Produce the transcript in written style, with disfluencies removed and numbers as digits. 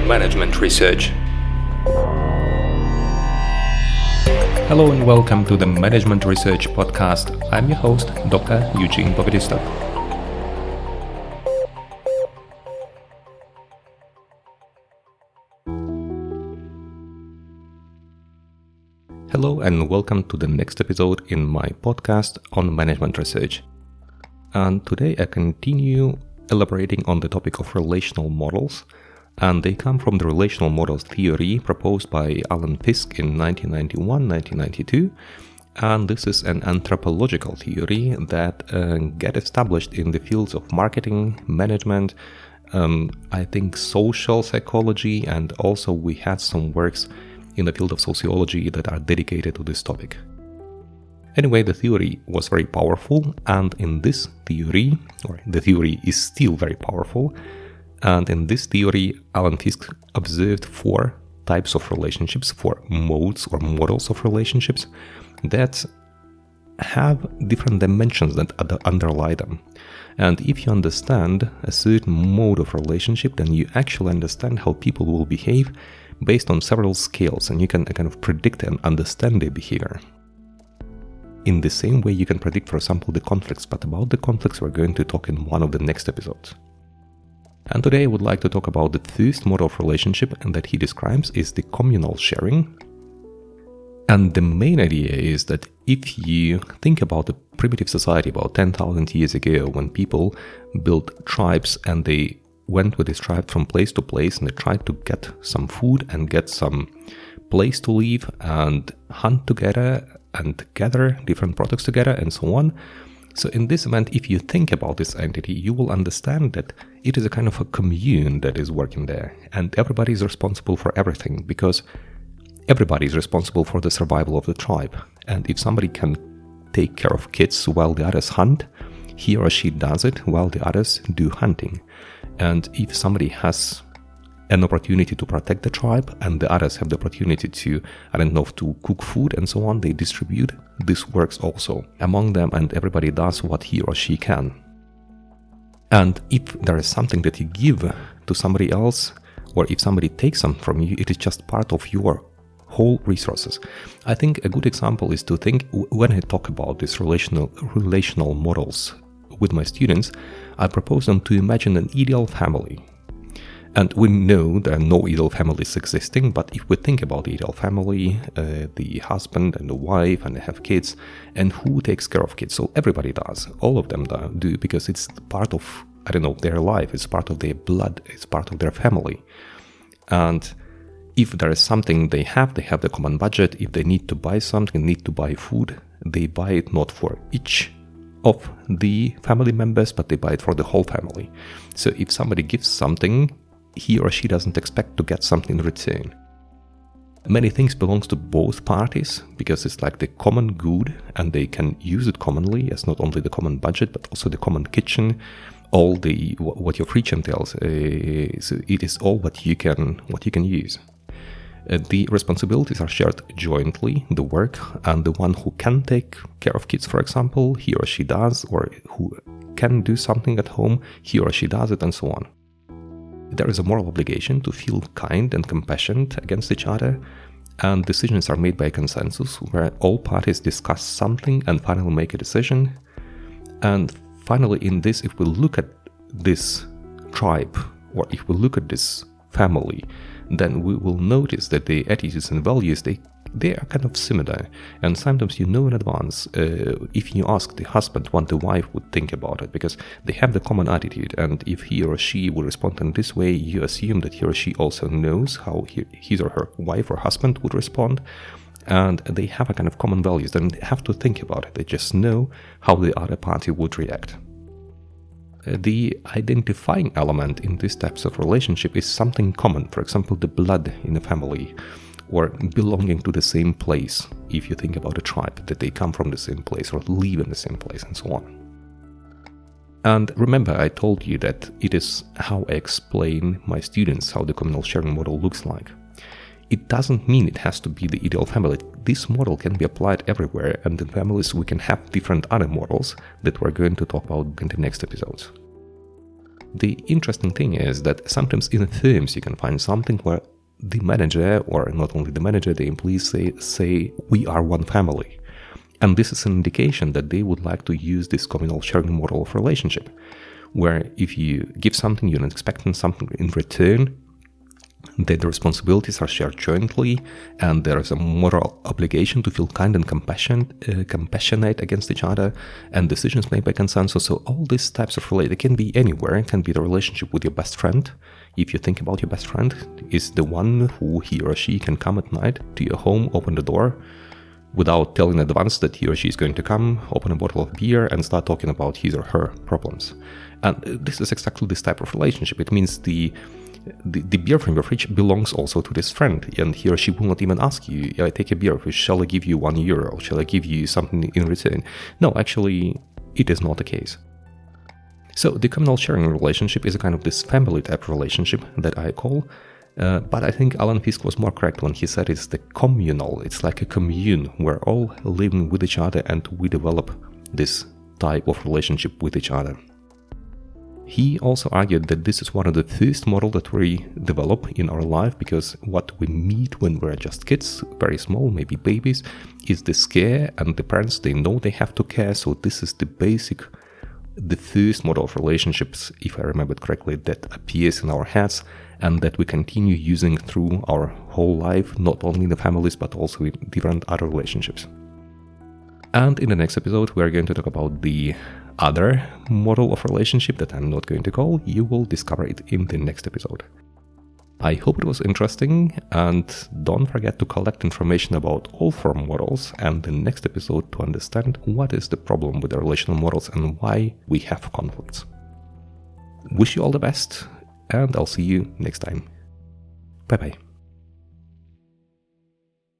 management research. Hello and welcome to the Management Research Podcast. I'm your host, Dr. Eugene. Hello and welcome to the next episode in my podcast on management research. And today I continue elaborating on the topic of relational models, and they come from the Relational Models Theory proposed by Fiske in 1991-1992. And this is an anthropological theory that get established in the fields of marketing, management, I think social psychology, and also we had some works in the field of sociology that are dedicated to this topic. Anyway, the theory was very powerful, and in this theory, or the theory is still very powerful, and in this theory, Fiske observed 4 types of relationships, 4 modes or models of relationships that have different dimensions that underlie them. And if you understand a certain mode of relationship, then you actually understand how people will behave based on several scales, and you can kind of predict and understand their behavior. In the same way you can predict, for example, the conflicts, but about the conflicts we're going to talk in one of the next episodes. And today I would like to talk about the first model of relationship, and that he describes is the communal sharing. And the main idea is that if you think about the primitive society about 10,000 years ago, when people built tribes and they went with this tribe from place to place and they tried to get some food and get some place to live and hunt together and gather different products together and so on. So in this event, if you think about this entity, you will understand that it is a kind of a commune that is working there, and everybody is responsible for everything because everybody is responsible for the survival of the tribe. And if somebody can take care of kids while the others hunt, he or she does it while the others do hunting. And if somebody has an opportunity to protect the tribe and the others have the opportunity to, to cook food and so on, they distribute. This works also among them, and everybody does what he or she can. And if there is something that you give to somebody else, or if somebody takes some from you, it is just part of your whole resources. I think a good example is to think, when I talk about these relational models with my students, I propose them to imagine an ideal family. And we know there are no ideal families existing, but if we think about the ideal family, the husband and the wife, and they have kids, and who takes care of kids? So everybody does. All of them do, because it's part of, their life. It's part of their blood. It's part of their family. And if there is something they have the common budget. If they need to buy something, need to buy food, they buy it not for each of the family members, but they buy it for the whole family. So if somebody gives something, he or she doesn't expect to get something in return. Many things belongs to both parties because it's like the common good, and they can use it commonly as not only the common budget but also the common kitchen, all the what your fridge entails. So it is all what you can use. The responsibilities are shared jointly, the work, and the one who can take care of kids, for example, he or she does, or who can do something at home, he or she does it, and so on. There is a moral obligation to feel kind and compassionate against each other, and decisions are made by consensus, where all parties discuss something and finally make a decision. And finally, in this, if we look at this tribe, or if we look at this family, then we will notice that the attitudes and values, they are kind of similar. And sometimes in advance, if you ask the husband what the wife would think about it, because they have the common attitude, and if he or she will respond in this way, you assume that he or she also knows how his or her wife or husband would respond, and they have a kind of common values. They don't have to think about it, they just know how the other party would react. The identifying element in these types of relationship is something common, for example, the blood in a family, or belonging to the same place, if you think about a tribe, that they come from the same place or live in the same place, and so on. And remember, I told you that it is how I explain my students how the communal sharing model looks like. It doesn't mean it has to be the ideal family. This model can be applied everywhere, and in families we can have different other models that we're going to talk about in the next episodes. The interesting thing is that sometimes in firms you can find something where the manager, or not only the manager, the employees say we are one family. And this is an indication that they would like to use this communal sharing model of relationship, where if you give something, you're not expecting something in return, that the responsibilities are shared jointly, and there is a moral obligation to feel kind and compassionate against each other, and decisions made by consensus. So all these types of relate. It can be anywhere. It can be the relationship with your best friend. If you think about your best friend, is the one who he or she can come at night to your home, open the door, without telling in advance that he or she is going to come, open a bottle of beer, and start talking about his or her problems. And this is exactly this type of relationship. It means the beer from your fridge belongs also to this friend, and he or she will not even ask you, I take a beer, shall I give you €1? Shall I give you something in return? No, actually, it is not the case. So the communal sharing relationship is a kind of this family type relationship that I call, but I think Alan Fiske was more correct when he said it's the communal. It's like a commune. We're all living with each other and we develop this type of relationship with each other. He also argued that this is one of the first models that we develop in our life, because what we meet when we're just kids, very small, maybe babies, is the scare, and the parents, they know they have to care. So this is the first model of relationships, if I remember correctly, that appears in our heads and that we continue using through our whole life, not only in the families, but also in different other relationships. And in the next episode, we are going to talk about the other model of relationship that I'm not going to call. You will discover it in the next episode. I hope it was interesting, and don't forget to collect information about all four models and the next episode to understand what is the problem with the relational models and why we have conflicts. Wish you all the best, and I'll see you next time. Bye bye.